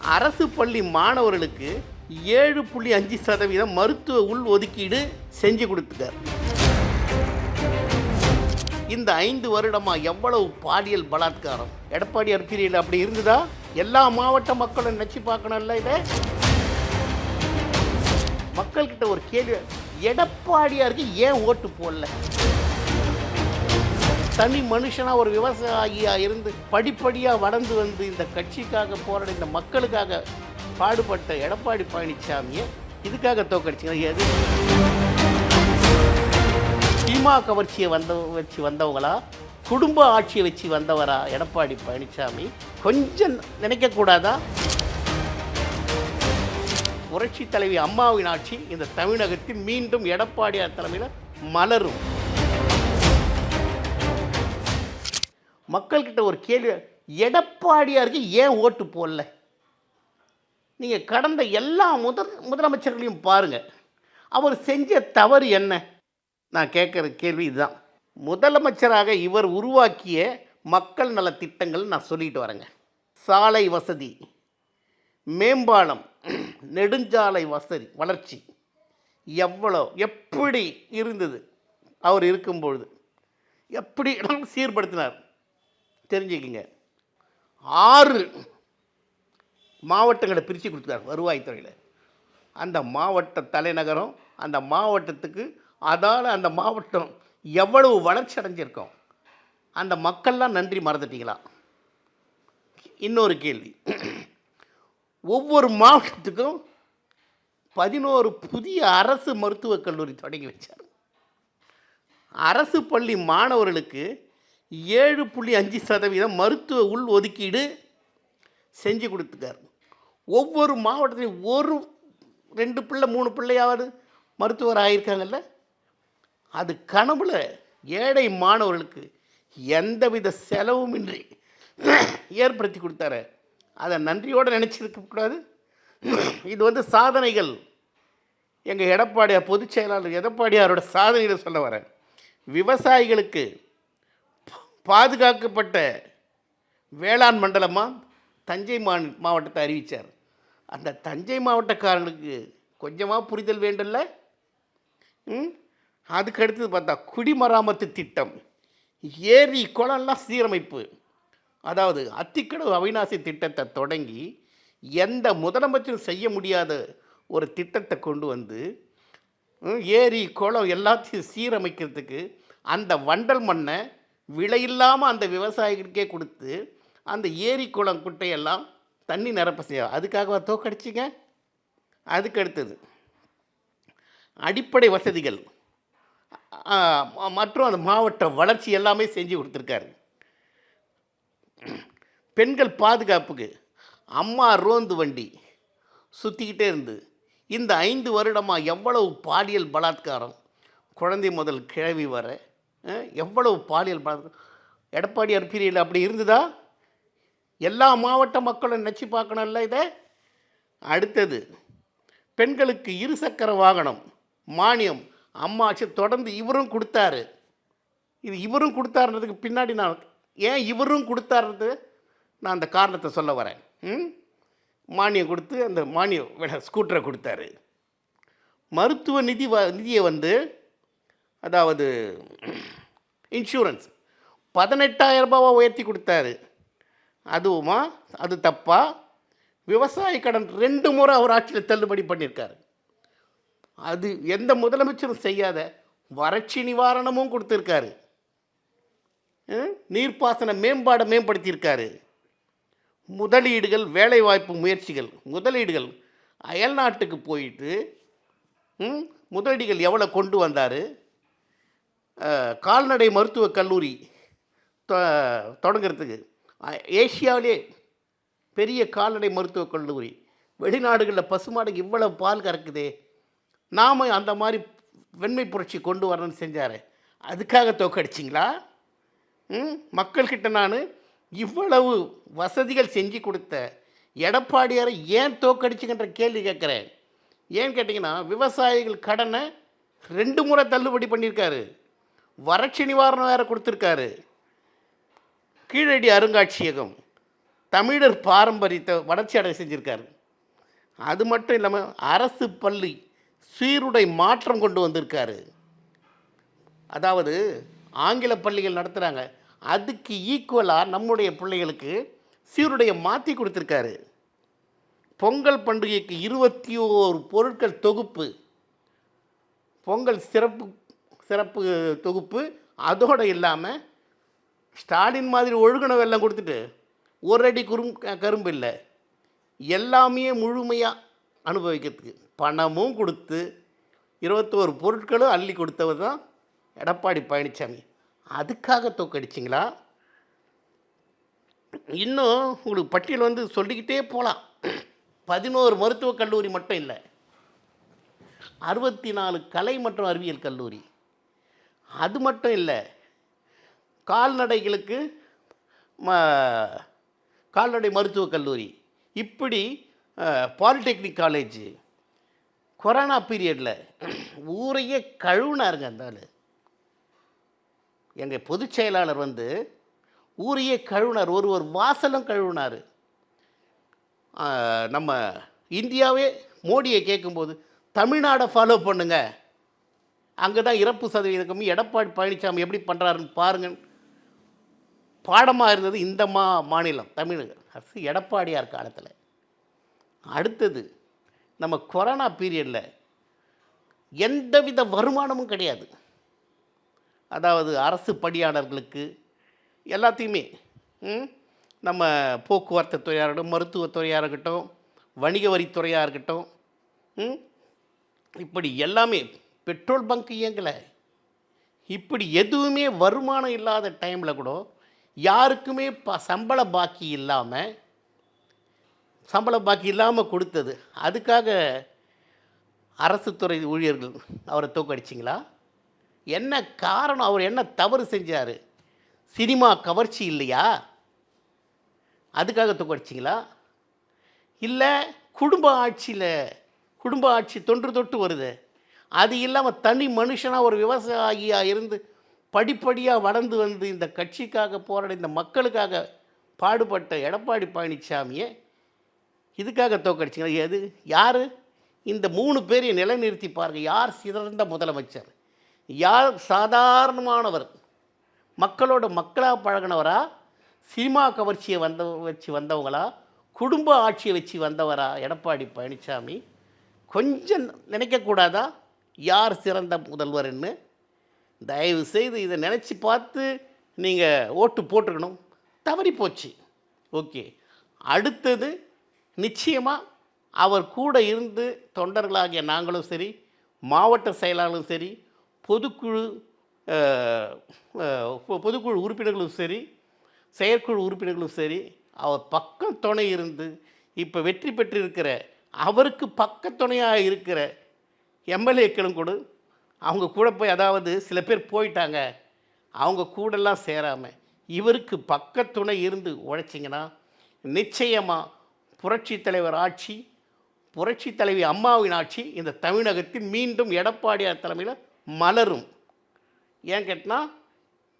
அரசு பள்ளி மாணவர்களுக்கு 7.5% மருத்துவ உள் ஒதுக்கீடு செஞ்சு கொடுத்துட்டார். இந்த 5 வருடமா எவ்வளவு பாலியல் பலாத்காரம் எடப்பாடியார் பீரியட் அப்படி இருந்ததா? எல்லா மாவட்ட மக்களும் நினைச்சு பார்க்கணும்ல. இதை மக்கள்கிட்ட ஒரு கேள்வி, எடப்பாடியாருக்கு ஏன் ஓட்டு போடல? தனி மனுஷனா ஒரு விவசாயியா இருந்து படிப்படியா வளர்ந்து வந்து இந்த கட்சிக்காக போராட இந்த மக்களுக்காக பாடுபட்ட எடப்பாடி பழனிசாமியை இதுக்காக தோக்கடிச்சிங்க. எது சினிமா கவர்ச்சியை வச்சு வந்தவங்களா, குடும்ப ஆட்சியை வச்சு வந்தவரா எடப்பாடி பழனிசாமி? கொஞ்சம் நினைக்கக்கூடாதா? புரட்சி தலைவி அம்மாவின் ஆட்சி இந்த தமிழகத்தில் மீண்டும் எடப்பாடியார் தலைமையில் மலரும். மக்கள்கிட்ட ஒரு கேள்வி, எடப்பாடியாருக்கு ஏன் ஓட்டு போடல? நீங்கள் கடந்த எல்லா முதலமைச்சர்களையும் பாருங்கள், அவர் செஞ்ச தவறு என்ன? நான் கேட்குற கேள்வி இதுதான். முதலமைச்சராக இவர் உருவாக்கிய மக்கள் நல திட்டங்கள் நான் சொல்லிட்டு வரேங்க. சாலை வசதி, மேம்பாலம், நெடுஞ்சாலை வசதி, வளர்ச்சி எப்படி இருந்தது அவர் இருக்கும்பொழுது? எப்படி சீர்படுத்தினார் தெரிஞ்சுக்கிங்க. 6 மாவட்டங்களை பிரித்து கொடுத்தார் வருவாய்த்துறையில். அந்த மாவட்ட தலைநகரம், அந்த மாவட்டத்துக்கு அதால் அந்த மாவட்டம் எவ்வளவு வளர்ச்சி அடைஞ்சிருக்கோம். அந்த மக்கள்லாம் நன்றி மறந்துட்டீங்களா? இன்னொரு கேள்வி, ஒவ்வொரு மாவட்டத்துக்கும் 11 புதிய அரசு மருத்துவக் கல்லூரி தொடங்கி வச்சார். அரசு பள்ளி மாணவர்களுக்கு 7.5% மருத்துவ உள் ஒதுக்கீடு செஞ்சு கொடுத்துட்டார். ஒவ்வொரு மாவட்டத்திலையும் 2 பிள்ளை 3 பிள்ளையாவது மருத்துவர் ஆகியிருக்காங்கல்ல. அது கனவுல ஏழை மாணவர்களுக்கு எந்தவித செலவுமின்றி ஏற்படுத்தி கொடுத்தாரு. அதை நன்றியோடு நினச்சிருக்கக்கூடாது? இது சாதனைகள். எங்கள் எடப்பாடியார் பொதுச் செயலாளர் எடப்பாடியாரோட சாதனைகளை சொல்ல வரேன். விவசாயிகளுக்கு பாதுகாக்கப்பட்ட வேளாண் மண்டலமாக தஞ்சை மாவட்டத்தை அறிவித்தார். அந்த தஞ்சை மாவட்டக்காரங்களுக்கு கொஞ்சமாக புரிதல் வேண்டும்ல. அதுக்கு அடுத்தது பார்த்தா குடிமராமத்து திட்டம், ஏரி குளம்லாம் சீரமைப்பு. அதாவது அத்திக்கடவு அவிநாசி திட்டத்தை தொடங்கி எந்த முதலமைச்சரும் செய்ய முடியாத ஒரு திட்டத்தை கொண்டு வந்து ஏரி குளம் எல்லாத்தையும் சீரமைக்கிறதுக்கு அந்த வண்டல் மண்ணை விலையில்லாமல் அந்த விவசாயிகளுக்கே கொடுத்து அந்த ஏரி குளம் குட்டையெல்லாம் தண்ணி நிரப்ப செய்ய, அதுக்காக தோக்கடிச்சிங்க. அதுக்கு அடுத்தது அடிப்படை வசதிகள் மற்றும் அந்த மாவட்ட வளர்ச்சி எல்லாமே செஞ்சு கொடுத்துருக்காரு. பெண்கள் பாதுகாப்புக்கு அம்மா ரோந்து வண்டி சுற்றிக்கிட்டே இருந்து இந்த 5 வருடமாக எவ்வளவு பாலியல் பலாத்காரம், குழந்தை முதல் கிழவி வர எவ்வளவு பாலியல் பலாத்காரம் எடப்பாடியார் பீரியடில் அப்படி இருந்ததா? எல்லா மாவட்ட மக்களும் நினச்சி பார்க்கணும்ல. இதை அடுத்தது பெண்களுக்கு 2 சக்கர வாகனம் மானியம் அம்மாச்சு தொடர்ந்து இவரும் கொடுத்தாரு. இது இவரும் கொடுத்தாருன்றதுக்கு பின்னாடி நான் ஏன் இவரும் கொடுத்தாருன்றது நான் அந்த காரணத்தை சொல்ல வரேன். மானியம் கொடுத்து அந்த மானிய ஸ்கூட்டரை கொடுத்தாரு. மருத்துவ நிதியை அதாவது இன்சூரன்ஸ் 18,000 ரூபாவை உயர்த்தி கொடுத்தாரு. அதுவுமா அது தப்பா? விவசாய கடன் 2 முறை அவர் ஆட்சியில் தள்ளுபடி பண்ணியிருக்காரு. அது எந்த முதலமைச்சரும் செய்யாத வறட்சி நிவாரணமும் கொடுத்துருக்காரு. நீர்ப்பாசன மேம்பாடை மேம்படுத்தியிருக்காரு. முதலீடுகள், வேலைவாய்ப்பு முயற்சிகள், முதலீடுகள் அயல்நாட்டுக்கு போயிட்டு முதலீடுகள் எவ்வளோ கொண்டு வந்தார். கால்நடை மருத்துவக் கல்லூரி தொடங்கிறதுக்கு ஏசியாவிலே பெரிய கால்நடை மருத்துவக் கல்லூரி. வெளிநாடுகளில் பசுமாடுக்கு இவ்வளோ பால் கறக்குதே, நாம் அந்த மாதிரி வெண்மை புரட்சி கொண்டு வரணும்னு செஞ்சார். அதுக்காக தோக்கடிச்சிங்களா? மக்கள்கிட்ட நான் இவ்வளவு வசதிகள் செஞ்சு கொடுத்த எடப்பாடியாரை ஏன் தோக்கடிச்சுங்கன்ற கேள்வி கேட்குறேன். ஏன்னு கேட்டிங்கன்னா, விவசாயிகள் கடனை 2 முறை தள்ளுபடி பண்ணியிருக்காரு. வறட்சி நிவாரணம் வேறு கொடுத்துருக்காரு. கீழடி அருங்காட்சியகம் தமிழர் பாரம்பரியத்தை வளர்ச்சி அடைய செஞ்சுருக்காரு. அது மட்டும் இல்லாமல் அரசு பள்ளி சீருடை மாற்றம் கொண்டு வந்திருக்காரு. அதாவது ஆங்கில பள்ளிகள் நடத்துகிறாங்க, அதுக்கு ஈக்குவலாக நம்முடைய பிள்ளைகளுக்கு சீருடையை மாற்றி கொடுத்துருக்காரு. பொங்கல் பண்டிகைக்கு 21 பொருட்கள் தொகுப்பு, பொங்கல் சிறப்பு சிறப்பு தொகுப்பு. அதோடு இல்லாமல் ஸ்டாலின் மாதிரி ஒழுகுன வெல்லம் கொடுத்துட்டு ஒரு அடி கரும்பு இல்லை, எல்லாமே முழுமையாக அனுபவிக்கிறதுக்கு பணமும் கொடுத்து 21 பொருட்களும் அள்ளி கொடுத்தவர் தான் எடப்பாடி பழனிசாமி. அதுக்காக தோக்கடிச்சிங்களா? இன்னும் உங்களுக்கு பட்டியல் வந்து சொல்லிக்கிட்டே போகலாம். 11 மருத்துவக் கல்லூரி மட்டும் இல்லை, 64 கலை மற்றும் அறிவியல் கல்லூரி. அது மட்டும் இல்லை, கால்நடைகளுக்கு கால்நடை மருத்துவக் கல்லூரி, இப்படி பாலிடெக்னிக் காலேஜ். கொரோனா பீரியடில் ஊரையே கழுவுனாருங்க அந்த ஆள். எங்கள் பொதுச் செயலாளர் வந்து ஊரையே கழுவினார், ஒரு வாசலும் கழுவினார். நம்ம இந்தியாவே மோடியை கேட்கும்போது தமிழ்நாடை ஃபாலோ பண்ணுங்க, அங்கே தான் இறப்பு சதவீதம் கம்மி, எடப்பாடி பழனிசாமி எப்படி பண்ணுறாருன்னு பாருங்கள் பாடமாக இருந்தது இந்த மாநிலம் தமிழக அரசு எடப்பாடியார் காலத்தில். அடுத்தது நம்ம கொரோனா பீரியடில் எந்தவித வருமானமும் கிடையாது. அதாவது அரசு பணியாளர்களுக்கு எல்லாத்தையுமே நம்ம போக்குவரத்து துறையாக இருக்கட்டும், மருத்துவத்துறையாக இருக்கட்டும், வணிக வரித்துறையாக இருக்கட்டும், இப்படி எல்லாமே, பெட்ரோல் பங்க் இயங்கலை, இப்படி எதுவுமே வருமானம் இல்லாத டைமில் கூட யாருக்குமே சம்பள பாக்கி இல்லாமல் கொடுத்தது. அதுக்காக அரசு துறை ஊழியர்கள் அவரை தோக்கடிச்சிங்களா? என்ன காரணம்? அவர் என்ன தவறு செஞ்சார்? சினிமா கவர்ச்சி இல்லையா? அதுக்காக தோக்கடிச்சிங்களா? இல்லை குடும்ப ஆட்சி தொன்று தொட்டு வருது, அது இல்லாமல் தனி மனுஷனாக ஒரு விவசாயியாக இருந்து படிப்படியாக வளர்ந்து வந்து இந்த கட்சிக்காக போராட, இந்த மக்களுக்காக பாடுபட்ட எடப்பாடி பழனிசாமியை இதுக்காக தோக்கடிச்சிங்களா? எது யார்? இந்த 3 பேரையும் நிலைநிறுத்தி பாருங்கள். யார் சிறந்த முதலமைச்சர்? யார் சாதாரணமானவர்? மக்களோட மக்களாக பழகினவரா? சினிமா கவர்ச்சியை வச்சு வந்தவங்களா? குடும்ப ஆட்சியை வச்சு வந்தவரா எடப்பாடி பழனிசாமி? கொஞ்சம் நினைக்கக்கூடாதா யார் சிறந்த முதல்வர்னு? தயவு செய்து இதை நினச்சி பார்த்து நீங்கள் ஓட்டு போட்டுக்கணும். தவறி போச்சு. ஓகே, அடுத்தது நிச்சயமாக அவர் கூட இருந்து தொண்டர்களாகிய நாங்களும் சரி, மாவட்ட செயலாளரும் சரி, பொதுக்குழு உறுப்பினர்களும் சரி, செயற்குழு உறுப்பினர்களும் சரி, அவர் பக்கம் துணை இருந்து இப்போ வெற்றி பெற்றிருக்கிற, அவருக்கு பக்கத்துணையாக இருக்கிற எம்எல்ஏக்களும் கூட அவங்க கூட போய், அதாவது சில பேர் போயிட்டாங்க, அவங்க கூடலாம் சேராமல் இவருக்கு பக்கத்துணை இருந்து உழைச்சிங்கன்னா நிச்சயமாக புரட்சித் தலைவர் ஆட்சி, புரட்சித் தலைவி அம்மாவின் ஆட்சி இந்த தமிழகத்தில் மீண்டும் எடப்பாடியார் தலைமையில் மலரும். ஏன் கேட்டால்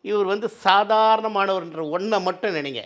இவர் வந்து சாதாரணமானவர்ன்ற ஒன்றை மட்டும் நினைங்க.